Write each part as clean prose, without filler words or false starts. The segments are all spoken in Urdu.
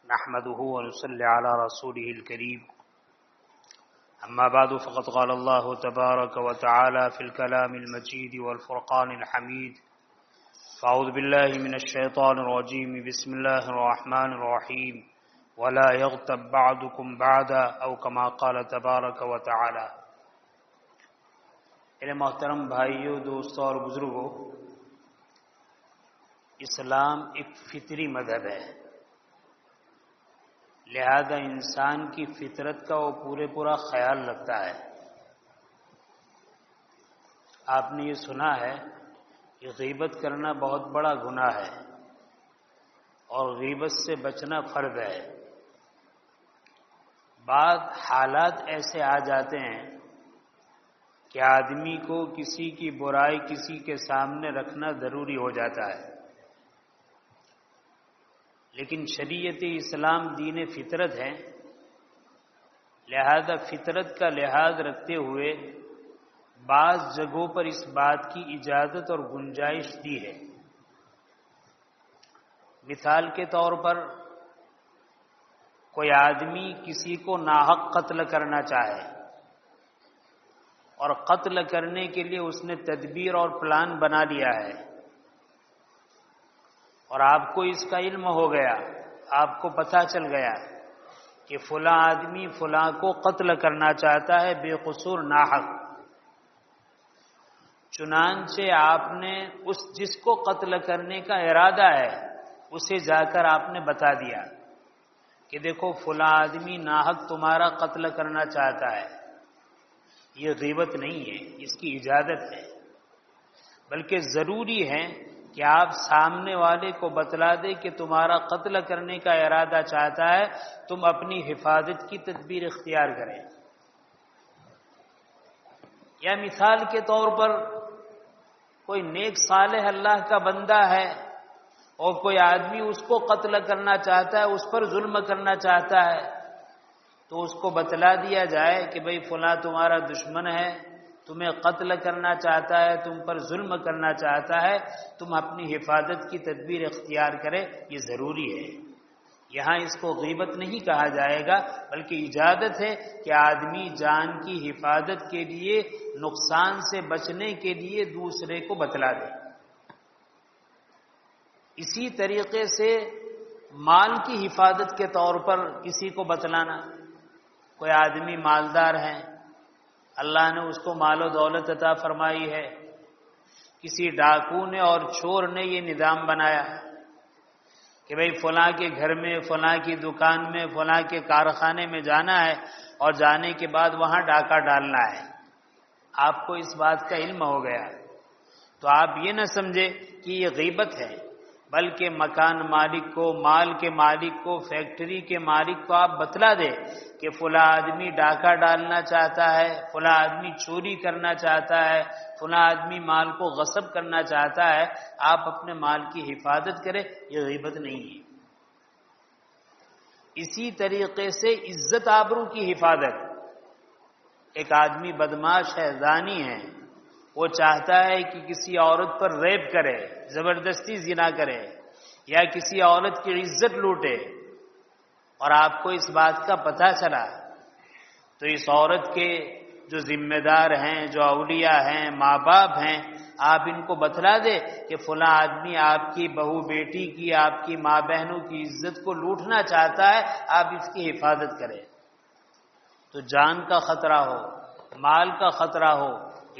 نحمده ونصلي على رسوله الكريم أما بعد فقد قال الله تبارك وتعالى في الكلام المجيد والفرقان الحميد فأعوذ بالله من الشيطان الرجيم بسم الله الرحمن الرحيم ولا يغتب بعضكم بعضا أو كما قال تبارك وتعالى. میرے محترم بھائیوں، دوستوں اور بزرگوں، اسلام ایک فطری مذہب ہے، لہذا انسان کی فطرت کا وہ پورا خیال رکھتا ہے. آپ نے یہ سنا ہے کہ غیبت کرنا بہت بڑا گناہ ہے اور غیبت سے بچنا فرض ہے. بعض حالات ایسے آ جاتے ہیں کہ آدمی کو کسی کی برائی کسی کے سامنے رکھنا ضروری ہو جاتا ہے، لیکن شریعت اسلام دین فطرت ہے، لہذا فطرت کا لحاظ رکھتے ہوئے بعض جگہوں پر اس بات کی اجازت اور گنجائش دی ہے. مثال کے طور پر کوئی آدمی کسی کو ناحق قتل کرنا چاہے اور قتل کرنے کے لیے اس نے تدبیر اور پلان بنا لیا ہے اور آپ کو اس کا علم ہو گیا، آپ کو پتہ چل گیا کہ فلاں آدمی فلاں کو قتل کرنا چاہتا ہے بے قصور ناحق. چنانچہ آپ نے جس کو قتل کرنے کا ارادہ ہے اسے جا کر آپ نے بتا دیا کہ دیکھو فلاں آدمی ناحق تمہارا قتل کرنا چاہتا ہے. یہ غیبت نہیں ہے، اس کی اجازت ہے، بلکہ ضروری ہے کہ آپ سامنے والے کو بتلا دیں کہ تمہارا قتل کرنے کا ارادہ چاہتا ہے، تم اپنی حفاظت کی تدبیر اختیار کریں. یا مثال کے طور پر کوئی نیک صالح اللہ کا بندہ ہے اور کوئی آدمی اس کو قتل کرنا چاہتا ہے، اس پر ظلم کرنا چاہتا ہے، تو اس کو بتلا دیا جائے کہ بھئی فلاں تمہارا دشمن ہے، تمہیں قتل کرنا چاہتا ہے، تم پر ظلم کرنا چاہتا ہے، تم اپنی حفاظت کی تدبیر اختیار کرے. یہ ضروری ہے. یہاں اس کو غیبت نہیں کہا جائے گا، بلکہ اجازت ہے کہ آدمی جان کی حفاظت کے لیے، نقصان سے بچنے کے لیے دوسرے کو بتلا دے. اسی طریقے سے مال کی حفاظت کے طور پر کسی کو بتلانا. کوئی آدمی مالدار ہے، اللہ نے اس کو مال و دولت عطا فرمائی ہے، کسی ڈاکو نے اور چور نے یہ نظام بنایا کہ بھئی فلاں کے گھر میں، فلاں کی دکان میں، فلاں کے کارخانے میں جانا ہے اور جانے کے بعد وہاں ڈاکہ ڈالنا ہے. آپ کو اس بات کا علم ہو گیا تو آپ یہ نہ سمجھے کہ یہ غیبت ہے، بلکہ مکان مالک کو، مال کے مالک کو، فیکٹری کے مالک کو آپ بتلا دے کہ فلاں آدمی ڈاکہ ڈالنا چاہتا ہے، فلاں آدمی چوری کرنا چاہتا ہے، فلاں آدمی مال کو غصب کرنا چاہتا ہے. آپ اپنے مال کی حفاظت کریں، یہ غیبت نہیں ہے. اسی طریقے سے عزت آبرو کی حفاظت. ایک آدمی بدماش ہے، زانی ہے، وہ چاہتا ہے کہ کسی عورت پر ریپ کرے، زبردستی زنا کرے یا کسی عورت کی عزت لوٹے، اور آپ کو اس بات کا پتہ چلا تو اس عورت کے جو ذمہ دار ہیں، جو اولیاء ہیں، ماں باپ ہیں، آپ ان کو بتلا دے کہ فلاں آدمی آپ کی بہو بیٹی کی، آپ کی ماں بہنوں کی عزت کو لوٹنا چاہتا ہے، آپ اس کی حفاظت کریں. تو جان کا خطرہ ہو، مال کا خطرہ ہو،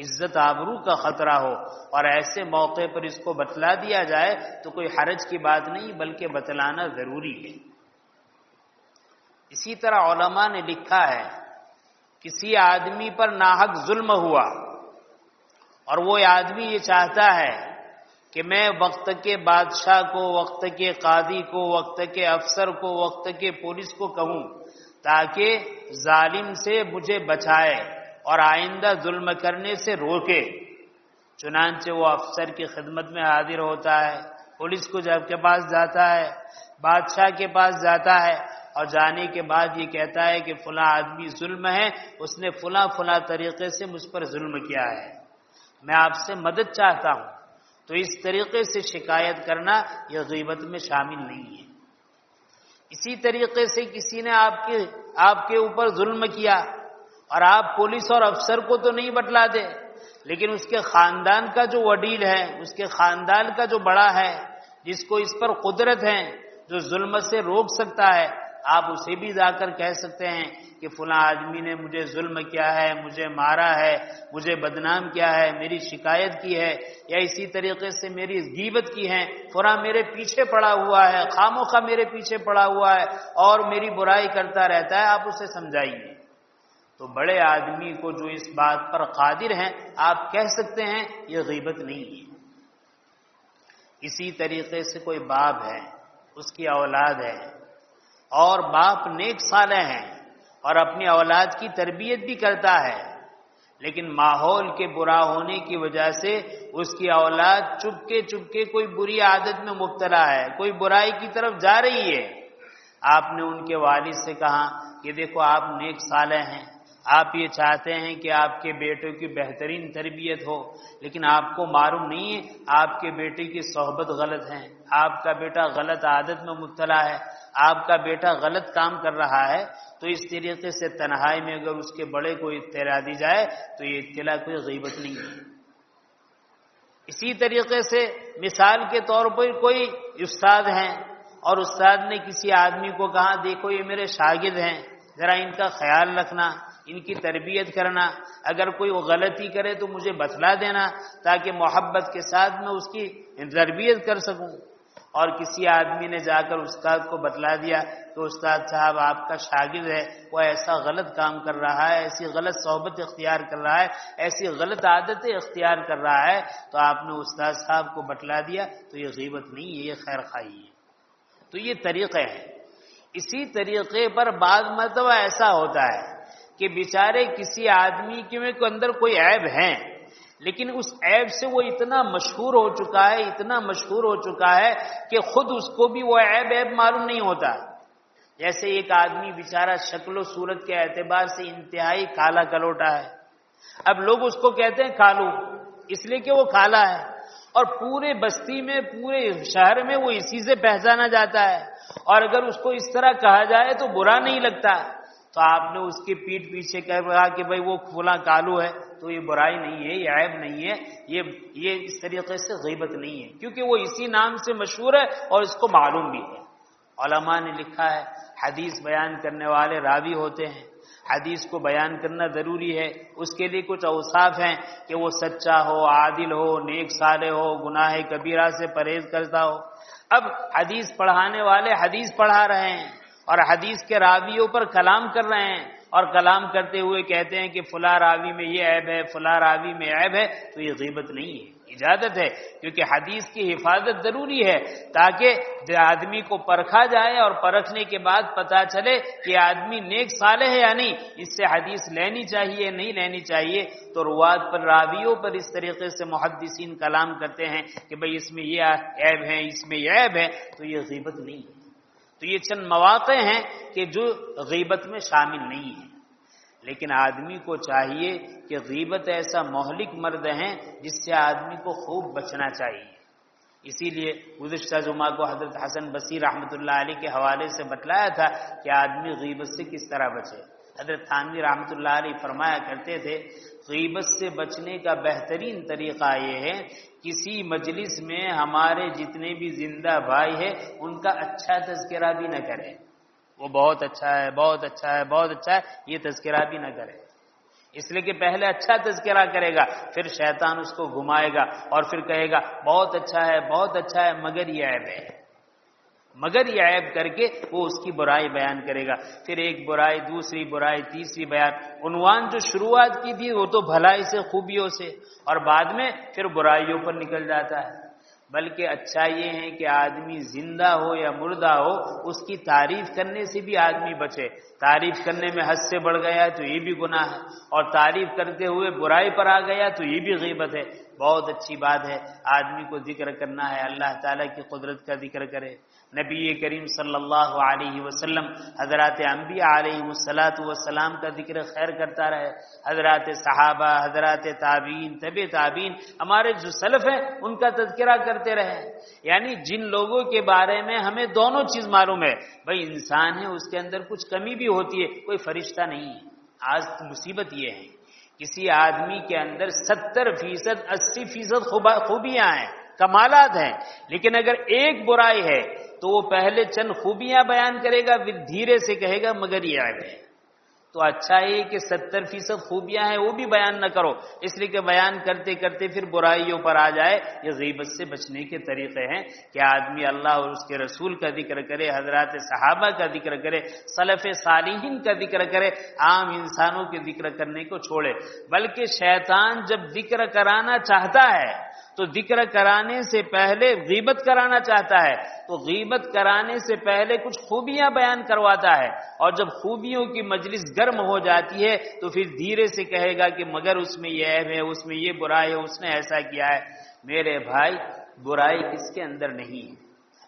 عزت آبرو کا خطرہ ہو، اور ایسے موقع پر اس کو بتلا دیا جائے تو کوئی حرج کی بات نہیں، بلکہ بتلانا ضروری ہے. اسی طرح علماء نے لکھا ہے کسی آدمی پر ناحق ظلم ہوا اور وہ آدمی یہ چاہتا ہے کہ میں وقت کے بادشاہ کو، وقت کے قاضی کو، وقت کے افسر کو، وقت کے پولیس کو کہوں تاکہ ظالم سے مجھے بچائے اور آئندہ ظلم کرنے سے روکے. چنانچہ وہ افسر کی خدمت میں حاضر ہوتا ہے، پولیس کو جب کے پاس جاتا ہے، بادشاہ کے پاس جاتا ہے، اور جانے کے بعد یہ کہتا ہے کہ فلاں آدمی ظلم ہے، اس نے فلاں فلاں طریقے سے مجھ پر ظلم کیا ہے، میں آپ سے مدد چاہتا ہوں. تو اس طریقے سے شکایت کرنا یہ غیبت میں شامل نہیں ہے. اسی طریقے سے کسی نے آپ کے اوپر ظلم کیا اور آپ پولیس اور افسر کو تو نہیں بتلا دے، لیکن اس کے خاندان کا جو وڈیل ہے، اس کے خاندان کا جو بڑا ہے، جس کو اس پر قدرت ہے، جو ظلم سے روک سکتا ہے، آپ اسے بھی جا کر کہہ سکتے ہیں کہ فلاں آدمی نے مجھے ظلم کیا ہے، مجھے مارا ہے، مجھے بدنام کیا ہے، میری شکایت کی ہے، یا اسی طریقے سے میری غیبت کی ہے، فلاں میرے پیچھے پڑا ہوا ہے، خاموخواہ میرے پیچھے پڑا ہوا ہے اور میری برائی کرتا رہتا ہے، آپ اسے سمجھائیے۔ تو بڑے آدمی کو جو اس بات پر قادر ہیں، آپ کہہ سکتے ہیں یہ غیبت نہیں ہے۔ اسی طریقے سے کوئی باپ ہے، اس کی اولاد ہے اور باپ نیک صالح ہیں اور اپنی اولاد کی تربیت بھی کرتا ہے، لیکن ماحول کے برا ہونے کی وجہ سے اس کی اولاد چپکے کوئی بری عادت میں مبتلا ہے، کوئی برائی کی طرف جا رہی ہے۔ آپ نے ان کے والد سے کہا کہ دیکھو آپ نیک صالح ہیں، آپ یہ چاہتے ہیں کہ آپ کے بیٹے کی بہترین تربیت ہو، لیکن آپ کو معلوم نہیں ہے آپ کے بیٹے کی صحبت غلط ہے، آپ کا بیٹا غلط عادت میں مبتلا ہے، آپ کا بیٹا غلط کام کر رہا ہے، تو اس طریقے سے تنہائی میں اگر اس کے بڑے کو اطلاع دی جائے تو یہ اطلاع کوئی غیبت نہیں ہے۔ اسی طریقے سے مثال کے طور پر کوئی استاد ہیں اور استاد نے کسی آدمی کو کہا دیکھو یہ میرے شاگرد ہیں، ذرا ان کا خیال رکھنا، ان کی تربیت کرنا، اگر کوئی وہ غلطی کرے تو مجھے بتلا دینا تاکہ محبت کے ساتھ میں اس کی تربیت کر سکوں۔ اور کسی آدمی نے جا کر استاد کو بتلا دیا کہ استاد صاحب آپ کا شاگرد ہے، وہ ایسا غلط کام کر رہا ہے، ایسی غلط صحبت اختیار کر رہا ہے، ایسی غلط عادتیں اختیار کر رہا ہے، تو آپ نے استاد صاحب کو بتلا دیا تو یہ غیبت نہیں ہے، یہ خیر خواہی ہے۔ تو یہ طریقے ہیں۔ اسی طریقے پر بعض مرتبہ ایسا ہوتا ہے کہ بیچارے کسی آدمی کے اندر کوئی عیب ہے، لیکن اس عیب سے وہ اتنا مشہور ہو چکا ہے، اتنا مشہور ہو چکا ہے کہ خود اس کو بھی وہ عیب معلوم نہیں ہوتا۔ جیسے ایک آدمی بیچارہ شکل و صورت کے اعتبار سے انتہائی کالا کلوٹا ہے، اب لوگ اس کو کہتے ہیں کالو، اس لیے کہ وہ کالا ہے، اور پورے بستی میں، پورے شہر میں وہ اسی سے پہچانا جاتا ہے، اور اگر اس کو اس طرح کہا جائے تو برا نہیں لگتا۔ تو آپ نے اس کی پیٹھ پیچھے کہا کہ بھائی وہ فلاں کالو ہے، تو یہ برائی نہیں ہے، یہ عیب نہیں ہے، یہ اس طریقے سے غیبت نہیں ہے، کیونکہ وہ اسی نام سے مشہور ہے اور اس کو معلوم بھی ہے۔ علماء نے لکھا ہے حدیث بیان کرنے والے راوی ہوتے ہیں، حدیث کو بیان کرنا ضروری ہے، اس کے لیے کچھ اوصاف ہیں کہ وہ سچا ہو، عادل ہو، نیک صالح ہو، گناہ کبیرہ سے پرہیز کرتا ہو۔ اب حدیث پڑھانے والے حدیث پڑھا رہے ہیں اور حدیث کے راویوں پر کلام کر رہے ہیں، اور کلام کرتے ہوئے کہتے ہیں کہ فلاں راوی میں یہ عیب ہے، فلاں راوی میں عیب ہے، تو یہ غیبت نہیں ہے، اجازت ہے، کیونکہ حدیث کی حفاظت ضروری ہے تاکہ آدمی کو پرکھا جائے اور پرکھنے کے بعد پتہ چلے کہ آدمی نیک صالح ہے یا نہیں، اس سے حدیث لینی چاہیے نہیں لینی چاہیے۔ تو روات پر، راویوں پر اس طریقے سے محدثین کلام کرتے ہیں کہ بھئی اس میں یہ عیب ہے، اس میں یہ عیب ہے، تو یہ غیبت نہیں ہے۔ تو یہ چند مواقع ہیں کہ جو غیبت میں شامل نہیں ہیں، لیکن آدمی کو چاہیے کہ غیبت ایسا مہلک مرد ہے جس سے آدمی کو خوب بچنا چاہیے۔ اسی لیے گزشتہ جمعہ کو حضرت حسن بصری رحمۃ اللہ علیہ کے حوالے سے بتلایا تھا کہ آدمی غیبت سے کس طرح بچے۔ حضرت تھانوی رحمۃ اللہ علیہ فرمایا کرتے تھے غیبت سے بچنے کا بہترین طریقہ یہ ہے کسی مجلس میں ہمارے جتنے بھی زندہ بھائی ہیں ان کا اچھا تذکرہ بھی نہ کرے، وہ بہت اچھا ہے، بہت اچھا ہے، بہت اچھا ہے، یہ تذکرہ بھی نہ کرے، اس لیے کہ پہلے اچھا تذکرہ کرے گا، پھر شیطان اس کو گھمائے گا اور پھر کہے گا بہت اچھا ہے، بہت اچھا ہے، مگر یہ عیب ہے، مگر یہ عیب کر کے وہ اس کی برائی بیان کرے گا، پھر ایک برائی، دوسری برائی، تیسری بیان، عنوان جو شروعات کی تھی وہ تو بھلائی سے، خوبیوں سے، اور بعد میں پھر برائیوں پر نکل جاتا ہے۔ بلکہ اچھا یہ ہے کہ آدمی زندہ ہو یا مردہ ہو اس کی تعریف کرنے سے بھی آدمی بچے، تعریف کرنے میں حد سے بڑھ گیا تو یہ بھی گناہ ہے، اور تعریف کرتے ہوئے برائی پر آ گیا تو یہ بھی غیبت ہے۔ بہت اچھی بات ہے آدمی کو ذکر کرنا ہے، اللہ تعالیٰ کی قدرت کا ذکر کرے، نبی کریم صلی اللہ علیہ وسلم حضرات انبیاء علیہ السلام کا ذکر خیر کرتا رہے، حضرات صحابہ، حضرات تابعین، طب تابعین، ہمارے جو سلف ہیں ان کا تذکرہ کرتے رہے. یعنی جن لوگوں کے بارے میں ہمیں دونوں چیز معلوم ہے، بھائی انسان ہے اس کے اندر کچھ کمی بھی ہوتی ہے، کوئی فرشتہ نہیں ہے. آج مصیبت یہ ہے کسی آدمی کے اندر 70%، 80% خوبیاں ہیں، کمالات ہیں، لیکن اگر ایک برائی ہے تو وہ پہلے چند خوبیاں بیان کرے گا، پھر دھیرے سے کہے گا مگر یہ عیب ہے. تو اچھا ہے کہ 70% خوبیاں ہیں وہ بھی بیان نہ کرو، اس لیے کہ بیان کرتے کرتے پھر برائیوں پر آ جائے. یہ غیبت سے بچنے کے طریقے ہیں کہ آدمی اللہ اور اس کے رسول کا ذکر کرے، حضرات صحابہ کا ذکر کرے، سلف صالحین کا ذکر کرے، عام انسانوں کے ذکر کرنے کو چھوڑے. بلکہ شیطان جب ذکر کرانا چاہتا ہے تو ذکر کرانے سے پہلے غیبت کرانا چاہتا ہے، تو غیبت کرانے سے پہلے کچھ خوبیاں بیان کرواتا ہے، اور جب خوبیوں کی مجلس گرم ہو جاتی ہے تو پھر دھیرے سے کہے گا کہ مگر اس میں یہ عیب ہے، اس میں یہ برائی ہے، اس نے ایسا کیا ہے. میرے بھائی برائی کس کے اندر نہیں ہے،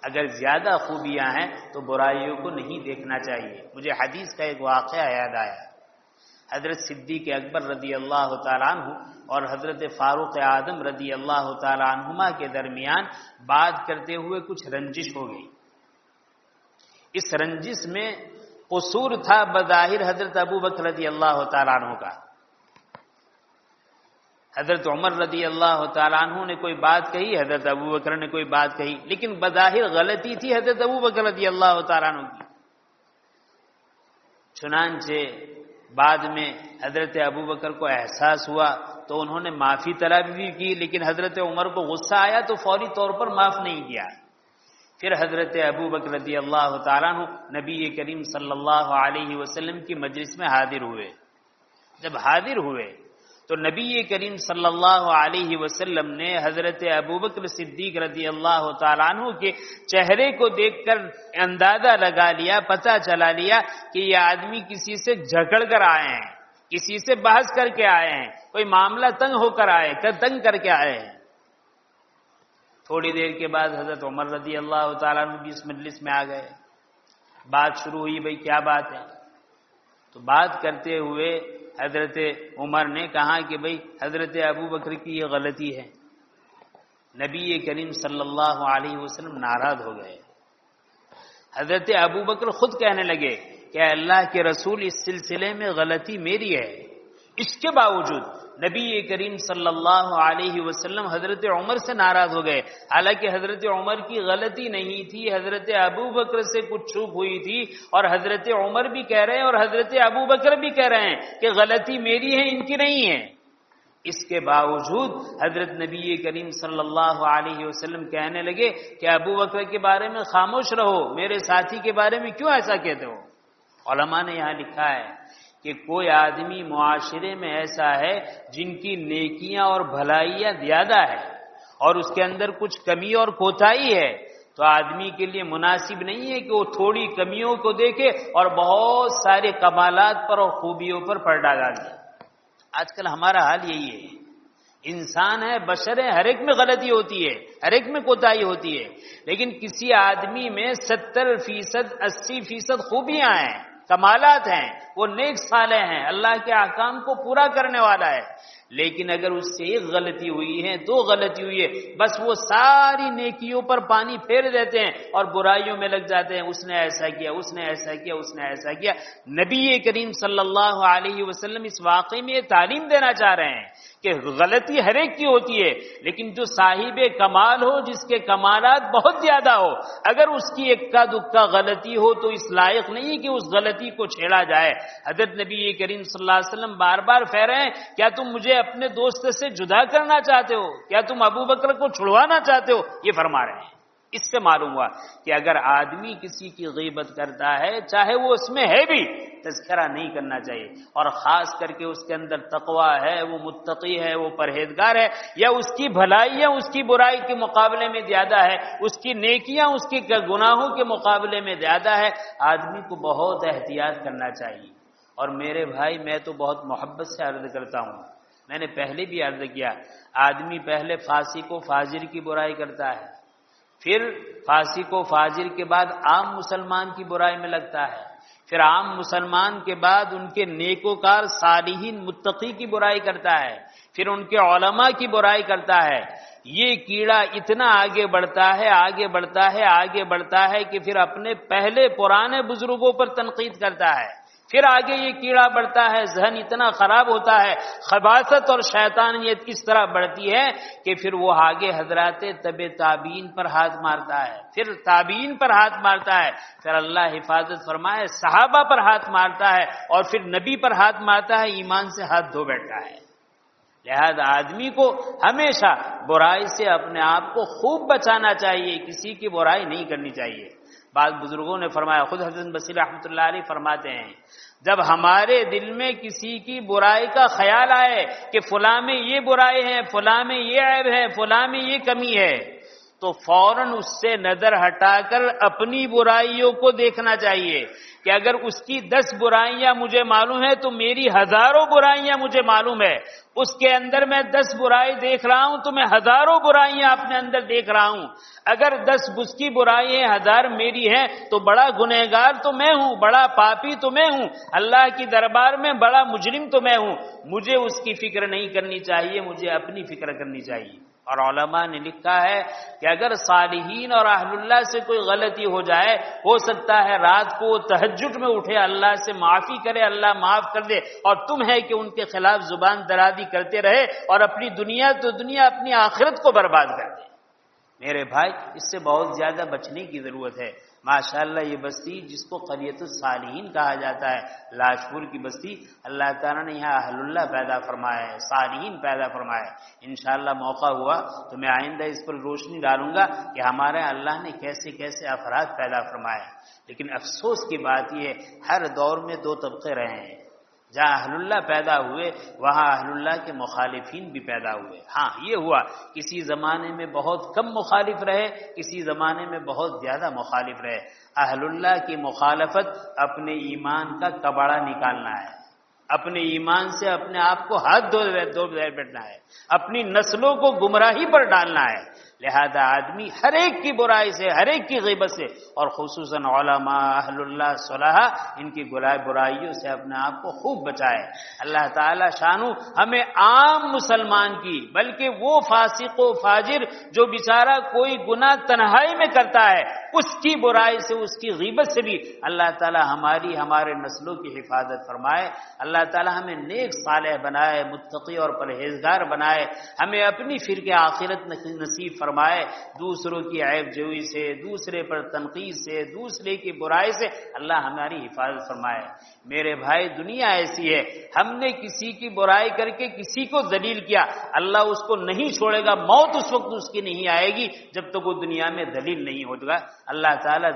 اگر زیادہ خوبیاں ہیں تو برائیوں کو نہیں دیکھنا چاہیے. مجھے حدیث کا ایک واقعہ یاد آیا. حضرت صدیق اکبر رضی اللہ تعالیٰ عنہ اور حضرت فاروق اعظم رضی اللہ تعالیٰ عنہما کے درمیان بات کرتے ہوئے کچھ رنجش ہو گئی. اس رنجش میں قصور تھا بظاہر حضرت ابو بکر رضی اللہ تعالیٰ عنہ کا. حضرت عمر رضی اللہ تعالیٰ عنہ نے کوئی بات کہی، حضرت ابو بکر نے کوئی بات کہی، لیکن بظاہر غلطی تھی حضرت ابو بکر رضی اللہ تعالیٰ عنہ کی. چنانچہ بعد میں حضرت ابو بکر کو احساس ہوا تو انہوں نے معافی طلب بھی کی، لیکن حضرت عمر کو غصہ آیا تو فوری طور پر معاف نہیں کیا. پھر حضرت ابو بکر رضی اللہ تعالیٰ عنہ نبی کریم صلی اللہ علیہ وسلم کی مجلس میں حاضر ہوئے. جب حاضر ہوئے تو نبی کریم صلی اللہ علیہ وسلم نے حضرت ابوبکر صدیق رضی اللہ تعالیٰ عنہ کے چہرے کو دیکھ کر اندازہ لگا لیا، پتہ چلا لیا کہ یہ آدمی کسی سے جھگڑ کر آئے ہیں، کسی سے بحث کر کے آئے ہیں، کوئی معاملہ تنگ ہو کر آئے، تنگ کر کے آئے ہیں. تھوڑی دیر کے بعد حضرت عمر رضی اللہ تعالیٰ عنہ بھی اس مجلس میں آ گئے. بات شروع ہوئی، بھئی کیا بات ہے؟ تو بات کرتے ہوئے حضرت عمر نے کہا کہ بھئی حضرت ابو بکر کی یہ غلطی ہے. نبی کریم صلی اللہ علیہ وسلم ناراض ہو گئے. حضرت ابو بکر خود کہنے لگے کہ اللہ کے رسول اس سلسلے میں غلطی میری ہے. اس کے باوجود نبی کریم صلی اللہ علیہ وسلم حضرت عمر سے ناراض ہو گئے، حالانکہ حضرت عمر کی غلطی نہیں تھی، حضرت ابو بکر سے کچھ چوک ہوئی تھی، اور حضرت عمر بھی کہہ رہے ہیں اور حضرت ابو بکر بھی کہہ رہے ہیں کہ غلطی میری ہے، ان کی نہیں ہے. اس کے باوجود حضرت نبی کریم صلی اللہ علیہ وسلم کہنے لگے کہ ابو بکر کے بارے میں خاموش رہو، میرے ساتھی کے بارے میں کیوں ایسا کہتے ہو؟ علماء نے یہاں لکھا ہے کہ کوئی آدمی معاشرے میں ایسا ہے جن کی نیکیاں اور بھلائیاں زیادہ ہے اور اس کے اندر کچھ کمی اور کوتاہی ہے، تو آدمی کے لیے مناسب نہیں ہے کہ وہ تھوڑی کمیوں کو دیکھے اور بہت سارے کمالات پر اور خوبیوں پر پردہ ڈالے. آج کل ہمارا حال یہی ہے. انسان ہے، بشر ہے، ہر ایک میں غلطی ہوتی ہے، ہر ایک میں کوتاہی ہوتی ہے، لیکن کسی آدمی میں 70%، 80% خوبیاں ہیں، کمالات ہیں، وہ نیک صالح ہیں، اللہ کے احکام کو پورا کرنے والا ہے. لیکن اگر اس سے ایک غلطی ہوئی ہے، دو غلطی ہوئی ہے، بس وہ ساری نیکیوں پر پانی پھیر دیتے ہیں اور برائیوں میں لگ جاتے ہیں. اس نے ایسا کیا، اس نے ایسا کیا، اس نے ایسا کیا. نبی کریم صلی اللہ علیہ وسلم اس واقعے میں یہ تعلیم دینا چاہ رہے ہیں کہ غلطی ہر ایک کی ہوتی ہے، لیکن جو صاحب کمال ہو، جس کے کمالات بہت زیادہ ہو، اگر اس کی اکا دکا غلطی ہو تو اس لائق نہیں کہ اس غلطی کو چھیڑا جائے. حضرت نبی کریم صلی اللہ علیہ وسلم بار بار کہہ رہے ہیں کیا تم مجھے اپنے دوست سے جدا کرنا چاہتے ہو؟ کیا تم ابو بکر کو چھڑوانا چاہتے ہو؟ یہ فرما رہے ہیں. اس سے معلوم ہوا کہ اگر آدمی کسی کی غیبت کرتا ہے، چاہے وہ اس میں ہے بھی، تذکرہ نہیں کرنا چاہیے. اور خاص کر کے اس کے اندر تقویٰ ہے، وہ متقی ہے، وہ پرہیزگار ہے، یا اس کی بھلائیاں اس کی برائی کے مقابلے میں زیادہ ہے، اس کی نیکیاں اس کے گناہوں کے مقابلے میں زیادہ ہے، آدمی کو بہت احتیاط کرنا چاہیے. اور میرے بھائی، میں تو بہت محبت سے عرض کرتا ہوں، میں نے پہلے بھی عرض کیا، آدمی پہلے فاسق و فاجر کی برائی کرتا ہے، پھر فاسق و فاجر کے بعد عام مسلمان کی برائی میں لگتا ہے، پھر عام مسلمان کے بعد ان کے نیکوکار صالحین متقی کی برائی کرتا ہے، پھر ان کے علماء کی برائی کرتا ہے۔ یہ کیڑا اتنا آگے بڑھتا ہے، آگے بڑھتا ہے، آگے بڑھتا ہے کہ پھر اپنے پہلے پرانے بزرگوں پر تنقید کرتا ہے۔ پھر آگے یہ کیڑا بڑھتا ہے، ذہن اتنا خراب ہوتا ہے، خباثت اور شیطانیت اس طرح بڑھتی ہے کہ پھر وہ آگے حضرات تبع تابعین پر ہاتھ مارتا ہے، پھر تابعین پر ہاتھ مارتا ہے، پھر اللہ حفاظت فرمائے صحابہ پر ہاتھ مارتا ہے، اور پھر نبی پر ہاتھ مارتا ہے، ایمان سے ہاتھ دھو بیٹھتا ہے۔ لہذا آدمی کو ہمیشہ برائی سے اپنے آپ کو خوب بچانا چاہیے، کسی کی برائی نہیں کرنی چاہیے۔ بعض بزرگوں نے فرمایا، خود حضرت بصیر رحمۃ اللہ علیہ فرماتے ہیں، جب ہمارے دل میں کسی کی برائی کا خیال آئے کہ فلاں میں یہ برائی ہے، فلاں میں یہ عیب ہے، فلاں میں یہ کمی ہے، تو فوراً اس سے نظر ہٹا کر اپنی برائیوں کو دیکھنا چاہیے کہ اگر اس کی 10 برائیاں مجھے معلوم ہے تو میری ہزاروں برائیاں مجھے معلوم ہے، اس کے اندر میں 10 برائی دیکھ رہا ہوں تو میں ہزاروں برائیاں اپنے اندر دیکھ رہا ہوں۔ اگر 10 اس کی برائی ہیں، 1000 میری ہیں، تو بڑا گنہگار تو میں ہوں، بڑا پاپی تو میں ہوں، اللہ کی دربار میں بڑا مجرم تو میں ہوں۔ مجھے اس کی فکر نہیں کرنی چاہیے، مجھے اپنی فکر کرنی چاہیے۔ اور علماء نے لکھا ہے کہ اگر صالحین اور اہل اللہ سے کوئی غلطی ہو جائے، ہو سکتا ہے رات کو تہجد میں اٹھے، اللہ سے معافی کرے، اللہ معاف کر دے، اور تم ہے کہ ان کے خلاف زبان درازی کرتے رہے اور اپنی دنیا تو دنیا، اپنی آخرت کو برباد کر دے۔ میرے بھائی، اس سے بہت زیادہ بچنے کی ضرورت ہے۔ ماشاءاللہ یہ بستی جس کو قریۃ الصالحین کہا جاتا ہے، لاجپور کی بستی، اللہ تعالیٰ نے یہاں اہل اللہ پیدا فرمایا ہے، صالحین پیدا فرمایا ہے۔ انشاءاللہ موقع ہوا تو میں آئندہ اس پر روشنی ڈالوں گا کہ ہمارے اللہ نے کیسے کیسے افراد پیدا فرمایا ہے۔ لیکن افسوس کی بات یہ ہے، ہر دور میں 2 طبقے رہے ہیں۔ جہاں اہل اللہ پیدا ہوئے وہاں اہل اللہ کے مخالفین بھی پیدا ہوئے۔ ہاں یہ ہوا، کسی زمانے میں بہت کم مخالف رہے، کسی زمانے میں بہت زیادہ مخالف رہے۔ اہل اللہ کی مخالفت اپنے ایمان کا کباڑا نکالنا ہے، اپنے ایمان سے اپنے آپ کو ہاتھ دھو بیٹھنا ہے، اپنی نسلوں کو گمراہی پر ڈالنا ہے۔ لہذا آدمی ہر ایک کی برائی سے، ہر ایک کی غیبت سے، اور خصوصاً علماء، اہل اللہ، صلحاء، ان کی برائیوں سے اپنے آپ کو خوب بچائے۔ اللہ تعالی شانو ہمیں عام مسلمان کی، بلکہ وہ فاسق و فاجر جو بیچارہ کوئی گناہ تنہائی میں کرتا ہے، اس کی برائی سے، اس کی غیبت سے بھی اللہ تعالی ہمارے نسلوں کی حفاظت فرمائے۔ اللہ تعالی ہمیں نیک صالح بنائے، متقی اور پرہیزگار بنائے، ہمیں اپنی فرقہ آخرت نصیب فرمائے، دوسروں کی عیب جوئی سے، دوسرے پر تنقید سے، دوسرے کی برائی سے اللہ ہماری حفاظت فرمائے۔ میرے بھائی، دنیا ایسی ہے، ہم نے کسی کی برائی کر کے کسی کو ذلیل کیا، اللہ اس کو نہیں چھوڑے گا، موت اس وقت اس کی نہیں آئے گی جب تک وہ دنیا میں ذلیل نہیں ہوگا۔ اللہ تعالیٰ